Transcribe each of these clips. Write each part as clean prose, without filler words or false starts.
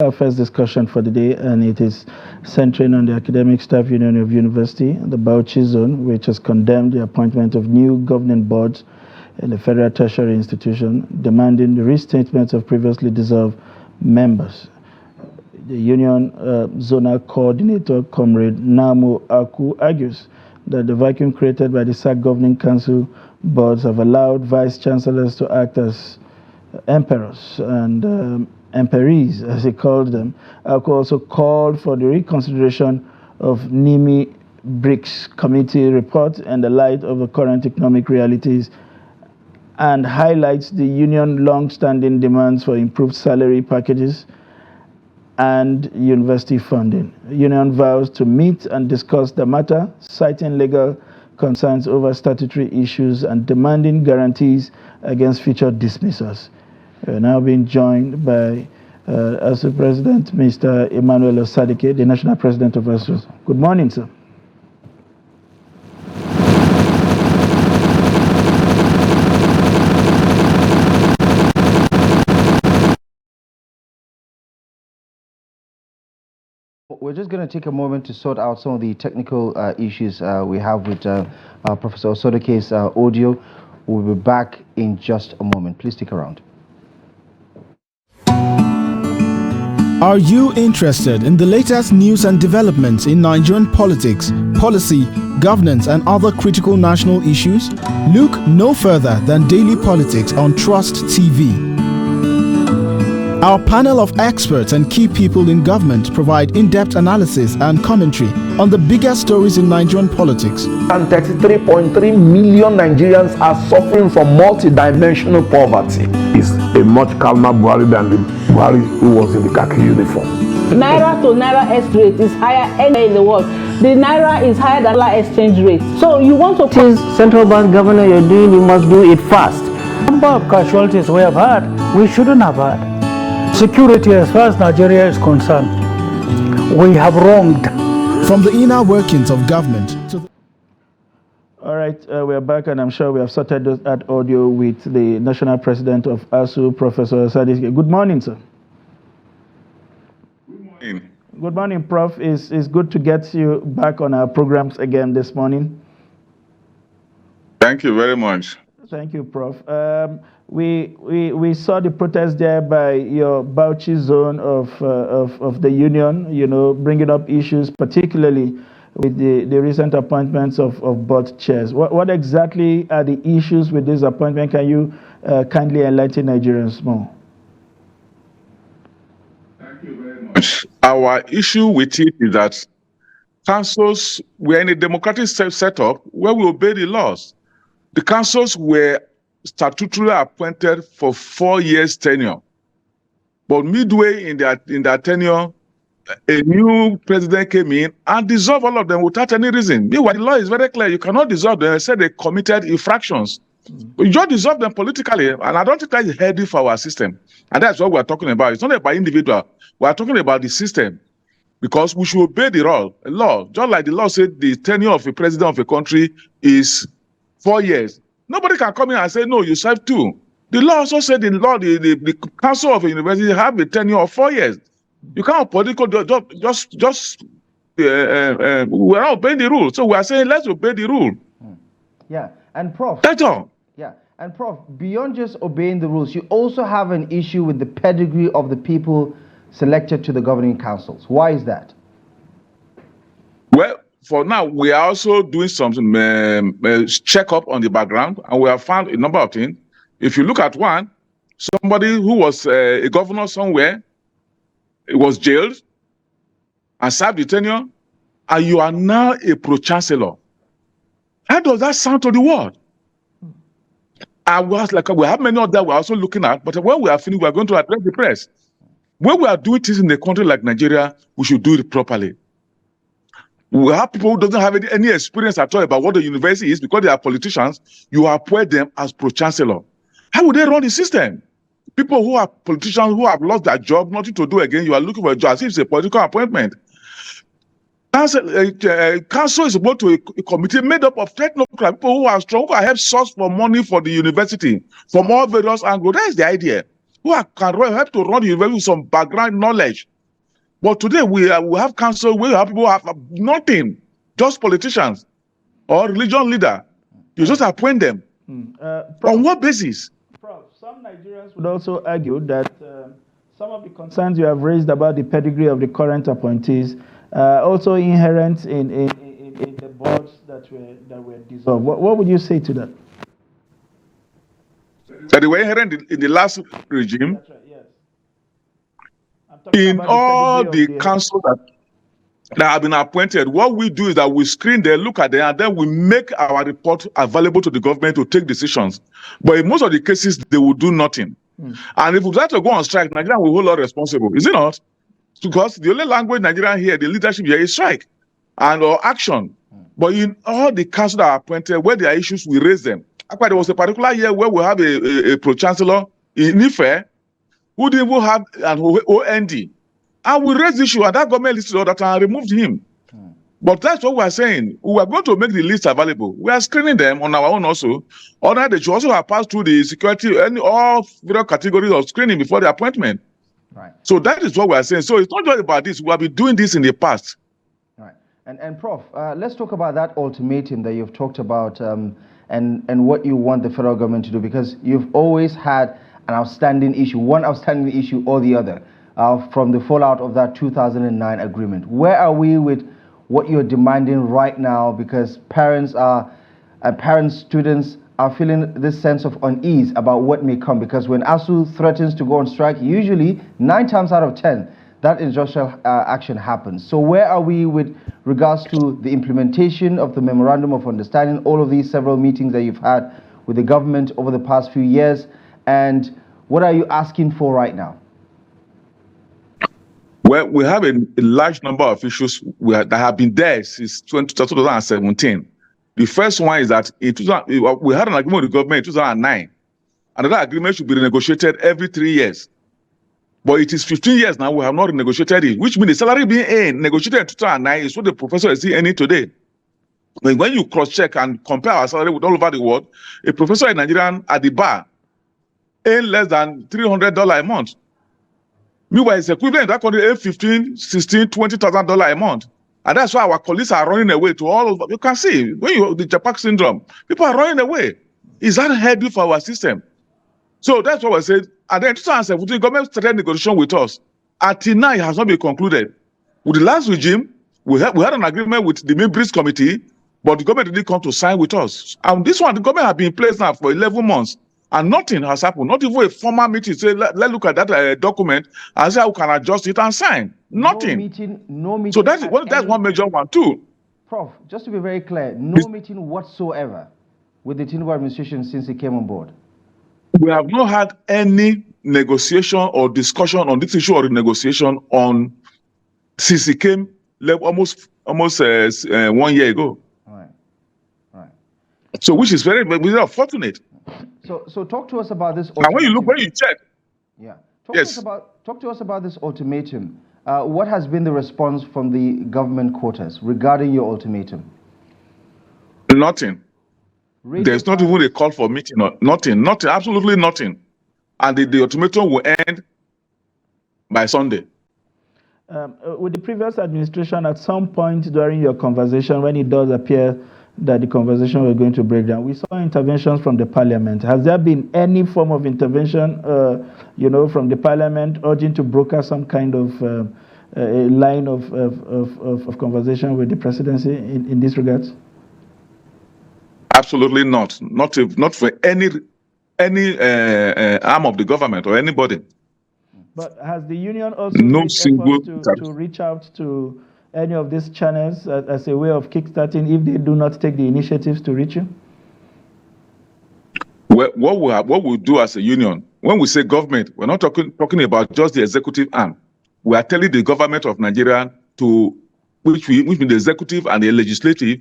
Our first discussion for the day, and it is centering on the Academic Staff Union of University, the Bauchi Zone, which has condemned the appointment of new governing boards in the Federal Tertiary Institution, demanding the restatement of previously dissolved members. The union zonal coordinator, Comrade Namu Aku, argues that the vacuum created by the SAC Governing Council boards have allowed vice chancellors to act as emperors and emperies, as he called them. Aku also called for the reconsideration of NIMI BRICS committee report in the light of the current economic realities, and highlights the union long-standing demands for improved salary packages and university funding. The union vows to meet and discuss the matter, citing legal concerns over statutory issues and demanding guarantees against future dismissals. We're now being joined by ASUU President, Mr. Emmanuel Osadike, the National President of ASUU. Good morning, sir. We're just going to take a moment to sort out some of the technical issues we have with Professor Osadike's audio. We'll be back in just a moment. Please stick around. Are you interested in the latest news and developments in Nigerian politics, policy, governance, and other critical national issues? Look no further than Daily Politics on Trust TV. Our panel of experts and key people in government provide in-depth analysis and commentary on the biggest stories in Nigerian politics. And 33.3 million Nigerians are suffering from multidimensional poverty. It's a much calmer Buhari than the Buhari who was in the khaki uniform. Naira to Naira X rate is higher anywhere in the world. The Naira is higher than dollar exchange rate. So you want to... Since central bank governor you're doing, you must do it fast. The number of casualties we have had, we shouldn't have had. Security, as far as Nigeria is concerned, we have wronged. From the inner workings of government to the... All right, we're back, and I'm sure we have sorted that audio with the National President of ASUU, Professor Osadike. Good morning, sir. Good morning. Good morning, Prof. It's good to get you back on our programs again this morning. Thank you very much. Thank you, Prof. We saw the protest there by your Bauchi zone of the union, you know, bringing up issues, particularly with the recent appointments of board chairs. What exactly are the issues with this appointment? Can you kindly enlighten Nigerians more? Thank you very much. Our issue with it is that councils, we're in a democratic setup where we obey the laws. The councils were statutorily appointed for 4 years tenure. But midway in their tenure, a new president came in and dissolved all of them without any reason. Meanwhile, the law is very clear. You cannot dissolve them. They said they committed infractions. But you just dissolve them politically. And I don't think that is healthy for our system. And that's what we're talking about. It's not about individual. We're talking about the system. Because we should obey the law. Just like the law said the tenure of a president of a country is 4 years. Nobody can come in and say, no, you serve 2. The law also said in law, the council of a university have a tenure of 4 years. You can't political we're not obeying the rule. So we are saying, let's obey the rule. Yeah, and Prof. That's all. Yeah, and Prof, beyond just obeying the rules, you also have an issue with the pedigree of the people selected to the governing councils. Why is that? Well, for now, we are also doing some check-up on the background, and we have found a number of things. If you look at one, somebody who was a governor somewhere, was jailed and served the tenure, and you are now a pro-chancellor. How does that sound to the world? I was like, we have many others we're also looking at, but when we are finished, we are going to address the press. When we are doing things in a country like Nigeria, we should do it properly. We have people who doesn't have any experience at all about what the university is because they are politicians. You appoint them as pro-chancellor. How would they run the system? People who are politicians who have lost their job, nothing to do again, you are looking for a job as if it's a political appointment. Council is about to a committee made up of technocrats, people who are strong, who have sourced for money for the university from all various angles. That is the idea. help to run the university with some background knowledge. But today we have council, we have people who have nothing, just politicians or religion leader. You just appoint them. On what basis? Prof, some Nigerians would also argue that some of the concerns you have raised about the pedigree of the current appointees also inherent in the boards that were dissolved. What would you say to that? That they were inherent in the last regime. That's right, yes. I'm talking In about all pedigree the of councils that have been appointed, what we do is that we screen them, look at them, and then we make our report available to the government to take decisions. But in most of the cases, they will do nothing. And if we try to go on strike, Nigeria will hold us responsible. Is it not? Because the only language Nigerian here, the leadership here, is strike and or action. But in all the councils that are appointed, where there are issues, we raise them. There was a particular year where we have a pro-chancellor in Ife who didn't even have an OND. And we raised the issue, and that government listed all that and removed him. But that's what we're saying. We are going to make the list available. We are screening them on our own also. Or they should also have passed through the security and all various categories of screening before the appointment. Right. So that is what we are saying. So it's not just about this. We have been doing this in the past. Right. And Prof, let's talk about that ultimatum that you've talked about and what you want the federal government to do, because you've always had an outstanding issue, one outstanding issue or the other, from the fallout of that 2009 agreement. Where are we with what you're demanding right now? Because parents, students are feeling this sense of unease about what may come, because when ASUU threatens to go on strike, usually 9 times out of 10, that industrial action happens. So where are we with regards to the implementation of the Memorandum of Understanding, all of these several meetings that you've had with the government over the past few years, and what are you asking for right now? Well, we have a large number of issues that have been there since 2017. The first one is that we had an agreement with the government in 2009, and that agreement should be renegotiated every 3 years. But it is 15 years now, we have not renegotiated it, which means the salary being negotiated in 2009 is what the professor is earning today. When you cross-check and compare our salary with all over the world, a professor in Nigeria at the bar earns less than $300 a month. Meanwhile, it's equivalent in that country, $15,000, $16,000, $20,000 a month. And that's why our colleagues are running away to all of, you can see, when you the Japan syndrome, people are running away. Is that healthy for our system? So that's what we said. And then in 2017, the government started negotiation with us. Until now, it has not been concluded. With the last regime, we had an agreement with the Members Committee, but the government didn't come to sign with us. And this one, the government has been in place now for 11 months, and nothing has happened. Not even a formal meeting. Say, let's look at that document and see how we can adjust it and sign. Nothing. No meeting. So that's one major one too. Prof, just to be very clear, no meeting whatsoever with the Tinubu administration since it came on board. We have not had any negotiation or discussion on this issue or renegotiation on since it came almost 1 year ago. Right. So which is very unfortunate. So talk to us about this. And when you check, yeah, yes. Talk to us about this ultimatum. What has been the response from the government quarters regarding your ultimatum? Nothing. There's not even a call for meeting. Nothing. Absolutely nothing. And the ultimatum will end by Sunday. With the previous administration, at some point during your conversation, when it does appear that the conversation was going to break down, we saw interventions from the parliament. Has there been any form of intervention, from the parliament urging to broker some kind of a line of conversation with the presidency in this regard? Absolutely not. Not for any arm of the government or anybody. But has the union also no single to reach out to any of these channels as a way of kickstarting if they do not take the initiatives to reach you? Well, what we do as a union, when we say government, we're not talking about just the executive arm. We are telling the government of Nigeria which means the executive and the legislative,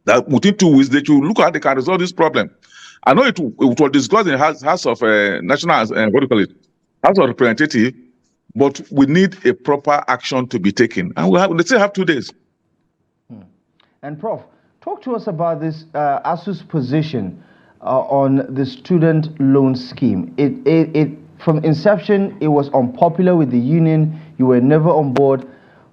that within 2 weeks they should look at how they can resolve this problem. I know it was discussed in the House of House of Representatives, but we need a proper action to be taken, and they still have 2 days. And Prof, talk to us about this ASUU's position on the student loan scheme. from inception, it was unpopular with the union. You were never on board.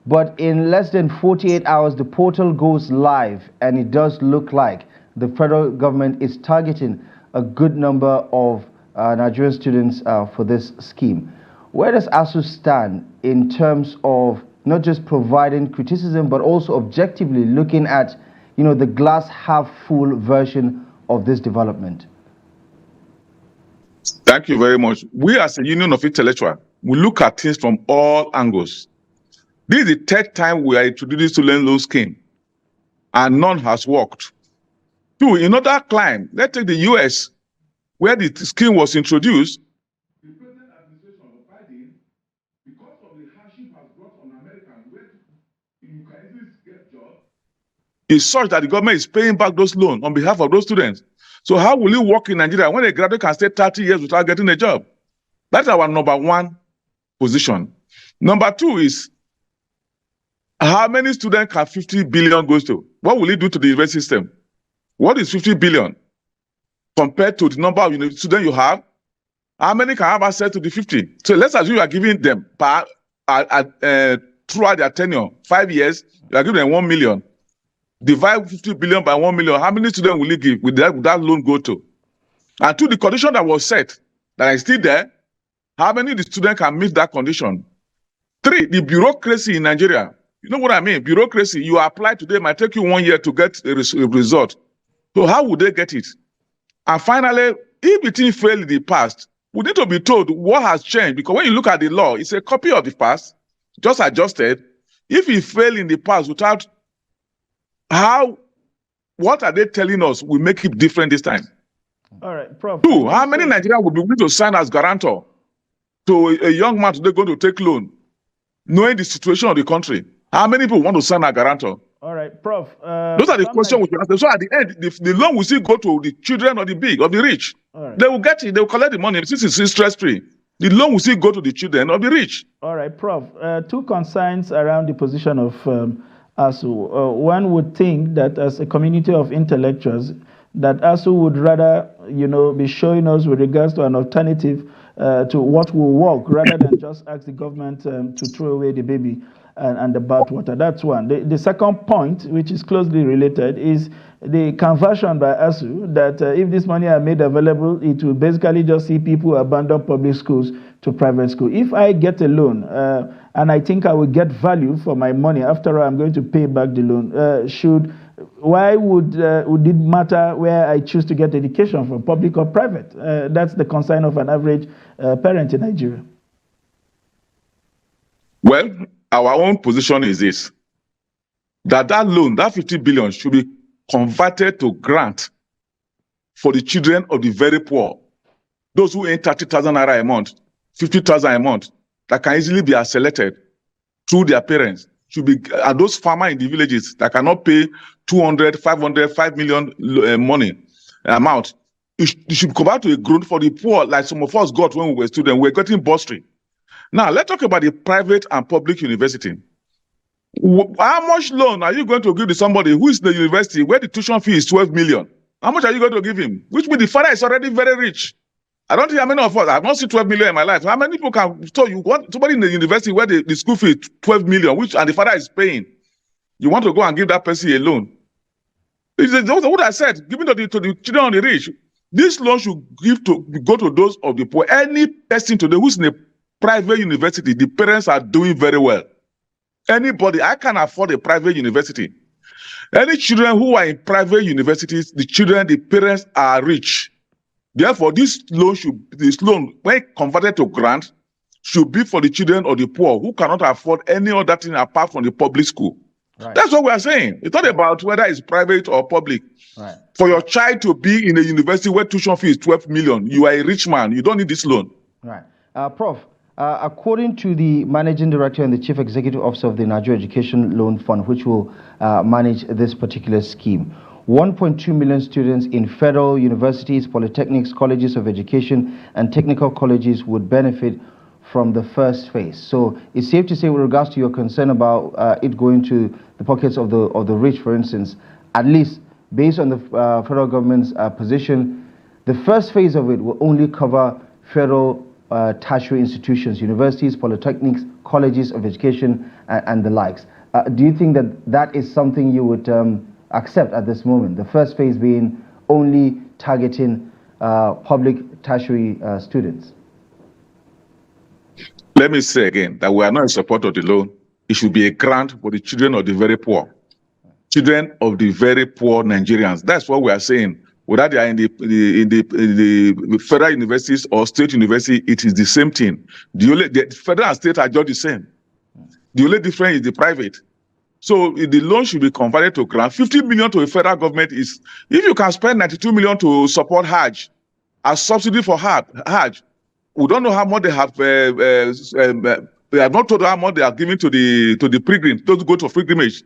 But in less than 48 hours, the portal goes live, and it does look like the federal government is targeting a good number of Nigerian students for this scheme. Where does ASUU stand in terms of not just providing criticism, but also objectively looking at, the glass half full version of this development? Thank you very much. We as a union of intellectuals, we look at things from all angles. This is the third time we are introducing this student loan scheme, and none has worked. Two, in other climes, let's take the US, where the scheme was introduced. The present administration of Biden, because of the hardship has brought on Americans, where you can easily get jobs, is such that the government is paying back those loans on behalf of those students. So how will it work in Nigeria when a graduate can stay 30 years without getting a job? That's our number one position. Number two is, how many students can 50 billion goes to? What will it do to the university system? What is 50 billion compared to the number of students you have? How many can have access to the 50? So let's assume you are giving them throughout their tenure, 5 years, you are giving them 1 million. Divide 50 billion by 1 million. How many students will you give? Will that loan go to? And to the condition that was set, that is still there, how many of the students can meet that condition? Three, the bureaucracy in Nigeria. You know what I mean? Bureaucracy, you apply today, might take you 1 year to get a result. So how would they get it? And finally, if the thing failed in the past, we need to be told what has changed. Because when you look at the law, it's a copy of the past, just adjusted. If it failed in the past without what are they telling us will make it different this time? All right, Prof. Two, how many Nigerians will be willing to sign as guarantor to a young man today going to take loan, knowing the situation of the country? How many people want to sign a guarantor? All right, Prof. Those are the questions we can ask. So at the end, the loan will still go to the children of the big, of the rich. Right. They will get it. They will collect the money. Since it's stress-free, the loan will still go to the children of the rich. All right, Prof. Two concerns around the position of ASUU. One would think that as a community of intellectuals, that ASUU would rather, be showing us with regards to an alternative to what will work, rather than just ask the government to throw away the baby and the bathwater. That's one. The second point, which is closely related, is the conversion by ASUU that if this money are made available, it will basically just see people abandon public schools to private school. If I get a loan and I think I will get value for my money, after all, I'm going to pay back the loan. Why would it matter where I choose to get education from, public or private? That's the concern of an average parent in Nigeria. Well, our own position is this, that loan, that 50 billion should be converted to grant for the children of the very poor. Those who earn 30,000 naira a month, 50,000 a month, that can easily be accelerated through their parents, should be, and those farmers in the villages that cannot pay 200, 500, 5 million money amount, it should come out to a grant for the poor, like some of us got when we were students. We're getting bursary. Now, let's talk about the private and public university. How much loan are you going to give to somebody who is in the university where the tuition fee is 12 million? How much are you going to give him? Which means the father is already very rich. I don't think how many of us, I've not seen 12 million in my life. How many people can, so you want somebody in the university where the school fee is 12 million, and the father is paying. You want to go and give that person a loan. It's what I said, giving to the children of the rich. This loan should go to those of the poor. Any person today who's in a private university, the parents are doing very well. Anybody, I can afford a private university. Any children who are in private universities, the parents are rich. Therefore, this loan, when converted to grant, should be for the children of the poor who cannot afford any other thing apart from the public school. Right. That's what we are saying. It's not about whether it's private or public. Right. For your child to be in a university where tuition fee is 12 million, you are a rich man. You don't need this loan. Right. Prof, according to the Managing Director and the Chief Executive Officer of the Nigeria Education Loan Fund, which will manage this particular scheme, 1.2 million students in federal universities, polytechnics, colleges of education, and technical colleges would benefit from the first phase. So it's safe to say, with regards to your concern about it going to the pockets of the rich, for instance, at least based on the federal government's position, the first phase of it will only cover federal tertiary institutions, universities, polytechnics, colleges of education, and the likes. Do you think that that is something you would accept at this moment? The first phase being only targeting public tertiary students. Let me say again that we are not in support of the loan. It should be a grant for the children of the very poor. Children of the very poor Nigerians. That's what we are saying. Whether they are in the federal universities or state university, it is the same thing. The federal and state are just the same. The only difference is the private. So the loan should be converted to grant. 50 million to a federal government is, if you can spend 92 million to support Hajj, as subsidy for Hajj, we don't know how much they have. They have not told how much they are giving to the pilgrims, those who go to pilgrimage.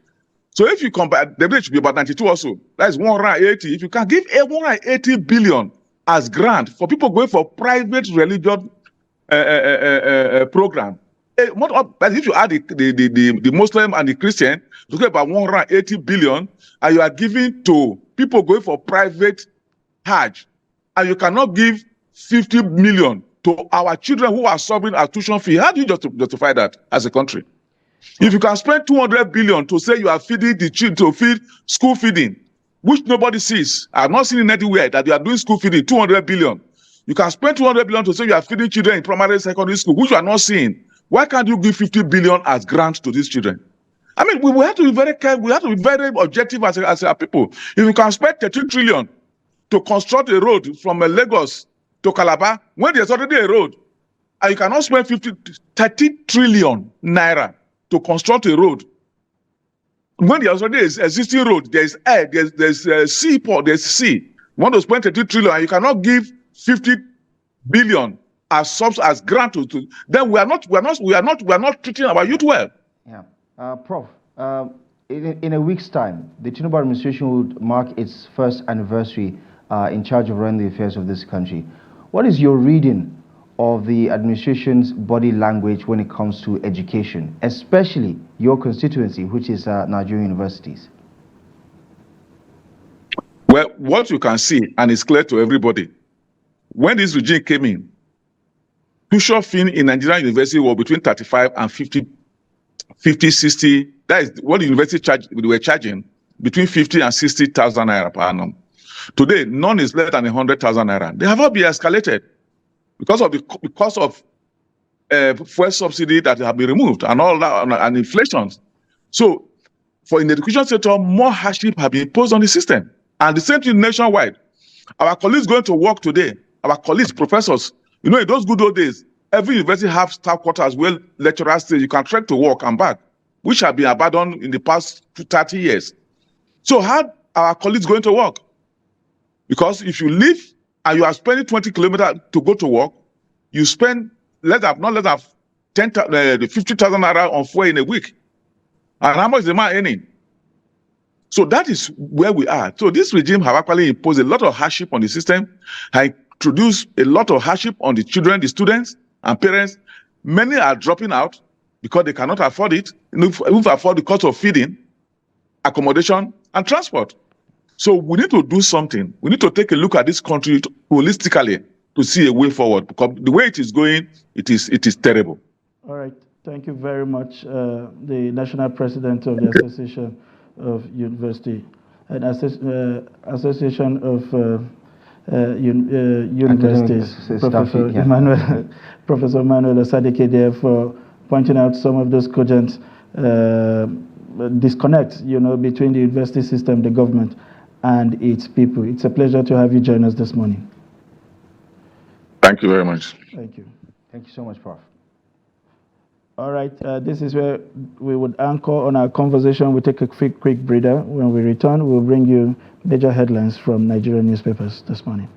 So if you compare, the rate should be about 92 also. That is 180. If you can give 180 billion as grant for people going for private religious program, but if you add the Muslim and the Christian, you get about 180 billion, and you are giving to people going for private Hajj, and you cannot give 50 million to our children who are suffering a tuition fee. How do you justify that as a country? If you can spend 200 billion to say you are feeding the children, to feed school feeding, which nobody sees, I have not seen it anywhere that you are doing school feeding, 200 billion. You can spend 200 billion to say you are feeding children in primary and secondary school, which you are not seeing. Why can't you give 50 billion as grants to these children? I mean, we have to be very careful. We have to be very objective as a people. If you can spend 13 trillion to construct a road from Lagos to Calabar, when there's already a road, and you cannot spend 30 trillion naira to construct a road, when there's already an existing road, there's air, there's a seaport, there's sea. You want to spend 30 trillion, and you cannot give 50 billion as grant to, then we are not treating our youth well. Yeah, Prof. In a week's time, the Tinubu administration would mark its first anniversary in charge of running the affairs of this country. What is your reading of the administration's body language when it comes to education, especially your constituency, which is Nigerian universities? Well, what you can see, and it's clear to everybody, when this regime came in, tuition fee in Nigerian university was between 35 and 50, 60. That is what the university were charging, between 50 and 60,000 naira per annum. Today, none is less than 100,000 naira. They have all been escalated because of the cost of fuel subsidy that have been removed and all that, and inflation. So, in the education sector, more hardship have been imposed on the system. And the same thing nationwide. Our colleagues going to work today, our colleagues, professors, you know, in those good old days, every university have staff quarters where lecturers say you can trek to work and back, which have been abandoned in the past 30 years. So how are our colleagues going to work? Because if you leave and you are spending 20 kilometers to go to work, you spend not less than 50,000 naira on fuel in a week. And how much is the man earning? So that is where we are. So this regime have actually imposed a lot of hardship on the system, and introduced a lot of hardship on the children, the students, and parents. Many are dropping out because they cannot afford it, even afford the cost of feeding, accommodation, and transport. So we need to do something. We need to take a look at this country holistically to see a way forward, because the way it is going, it is terrible. All right. Thank you very much. The national president of the Association of University and Association of Universities, Professor Emmanuel Osadike, there for pointing out some of those cogent disconnects, between the university system, the government, and its people. It's a pleasure to have you join us this morning. Thank you very much. Thank you. Thank you so much, Prof. All right, this is where we would anchor on our conversation. We'll take a quick breather. When we return, we'll bring you major headlines from Nigerian newspapers this morning.